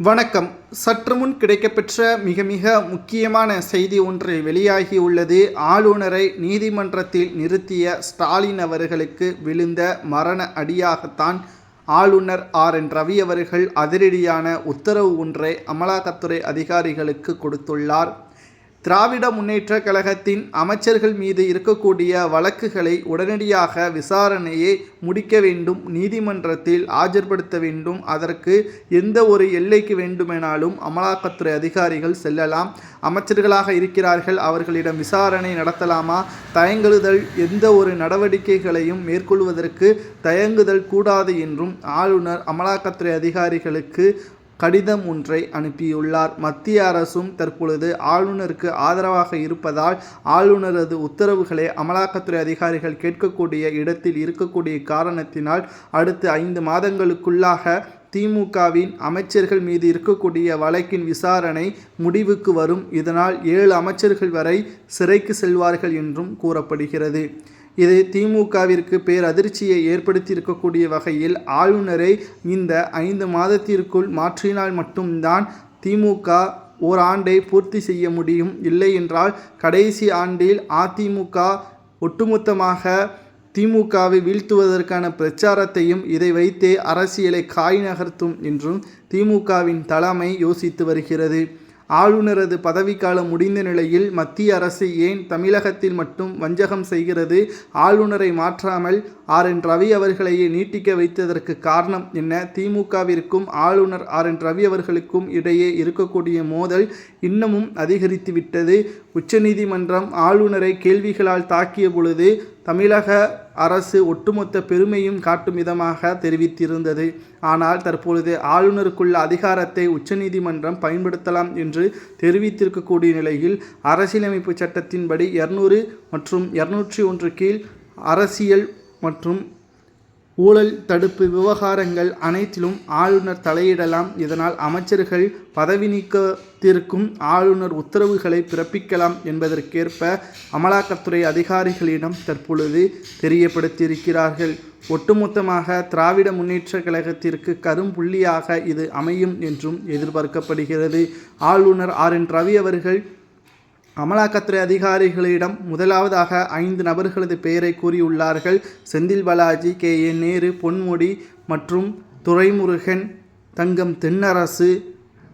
வணக்கம். சற்று முன் கிடைக்கப்பெற்ற மிக முக்கியமான செய்தி ஒன்று வெளியாகியுள்ளது. ஆளுநரை நீதிமன்றத்தில் நிறுத்திய ஸ்டாலின் அவர்களுக்கு விழுந்த மரண அடியாகத்தான் ஆளுநர் RN ரவி அவர்கள் அதிரடியான உத்தரவு ஒன்றை அமலாக்கத்துறை அதிகாரிகளுக்கு கொடுத்துள்ளார். திராவிட முன்னேற்ற கழகத்தின் அமைச்சர்கள் மீது இருக்கக்கூடிய வழக்குகளை உடனடியாக விசாரணையை முடிக்க வேண்டும், நீதிமன்றத்தில் ஆஜர்படுத்த வேண்டும். அதற்கு எந்த ஒரு எல்லைக்கு வேண்டுமெனாலும் அமலாக்கத்துறை அதிகாரிகள் செல்லலாம். அமைச்சர்களாக இருக்கிறார்கள், அவர்களிடம் விசாரணை நடத்தலாமா? தயங்குதல் எந்த ஒரு நடவடிக்கைகளையும் மேற்கொள்வதற்கு தயங்குதல் கூடாது என்றும் ஆளுநர் அமலாக்கத்துறை அதிகாரிகளுக்கு கடிதம் ஒன்றை அனுப்பியுள்ளார். மத்திய அரசும் தற்பொழுது ஆளுநருக்கு ஆதரவாக இருப்பதால் ஆளுநரது உத்தரவுகளை அமலாக்கத்துறை அதிகாரிகள் கேட்கக்கூடிய இடத்தில் இருக்கக்கூடிய காரணத்தினால் அடுத்த 5 மாதங்களுக்குள்ளாக திமுகவின் அமைச்சர்கள் மீது இருக்கக்கூடிய வழக்கின் விசாரணை முடிவுக்கு வரும். இதனால் 7 அமைச்சர்கள் வரை சிறைக்கு செல்வார்கள் என்றும் கூறப்படுகிறது. இது திமுகவிற்கு பேரதிர்ச்சியை ஏற்படுத்தியிருக்கக்கூடிய வகையில் ஆளுநரை இந்த 5 மாதத்திற்குள் மாற்றினால் மட்டும்தான் திமுக ஓராண்டை பூர்த்தி செய்ய முடியும். இல்லை என்றால் கடைசி ஆண்டில் அதிமுக ஒட்டுமொத்தமாக திமுகவை வீழ்த்துவதற்கான பிரச்சாரத்தையும் இதை வைத்தே அரசியலை காய் நகர்த்தும் என்றும் திமுகவின் தலைமை யோசித்து வருகிறது. ஆளுநரது பதவிக்காலம் முடிந்த நிலையில் மத்திய அரசு ஏன் தமிழகத்தில் மட்டும் வஞ்சகம் செய்கிறது? ஆளுநரை மாற்றாமல் RN ரவி அவர்களையே நீட்டிக்க வைத்ததற்கு காரணம் என்ன? திமுகவிற்கும் ஆளுநர் RN ரவி அவர்களுக்கும் இடையே இருக்கக்கூடிய மோதல் இன்னமும் அதிகரித்து விட்டது. உச்சநீதிமன்றம் ஆளுநரை கேள்விகளால் தாக்கிய பொழுது தமிழக அரசு ஒட்டுமொத்த பெருமையும் காட்டும் விதமாக தெரிவித்திருந்தது. ஆனால் தற்பொழுது ஆளுநருக்குள்ள அதிகாரத்தை உச்சநீதிமன்றம் பயன்படுத்தலாம் என்று தெரிவித்திருக்கக்கூடிய நிலையில் அரசியலமைப்பு சட்டத்தின்படி 200 மற்றும் 201 கீழ் அரசியல் மற்றும் ஊழல் தடுப்பு விவகாரங்கள் அனைத்திலும் ஆளுநர் தலையிடலாம். இதனால் அமைச்சர்கள் பதவி நீக்கத்திற்கும் ஆளுநர் உத்தரவுகளை பிறப்பிக்கலாம் என்பதற்கேற்ப அமலாக்கத்துறை அதிகாரிகளிடம் தற்பொழுது தெரியப்படுத்தியிருக்கிறார்கள். ஒட்டுமொத்தமாக திராவிட முன்னேற்ற கழகத்திற்கு கரும்புள்ளியாக இது அமையும் என்றும் எதிர்பார்க்கப்படுகிறது. ஆளுநர் RN ரவி அவர்கள் அமலாக்கத்துறை அதிகாரிகளிடம் முதலாவதாக 5 நபர்களது பெயரை கூறியுள்ளார்கள். செந்தில் பாலாஜி, KA நேரு, பொன்முடி மற்றும் துரைமுருகன், தங்கம் தென்னரசு.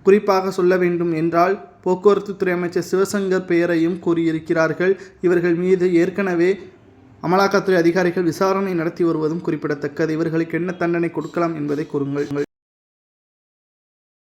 குறிப்பாக சொல்ல வேண்டும் என்றால் போக்குவரத்து துறை அமைச்சர் சிவசங்கர் பெயரையும் கூறியிருக்கிறார்கள். இவர்கள் மீது ஏற்கனவே அமலாக்கத்துறை அதிகாரிகள் விசாரணை நடத்தி வருவதும் குறிப்பிடத்தக்கது. இவர்களுக்கு என்ன தண்டனை கொடுக்கலாம் என்பதை கூறுங்கள்.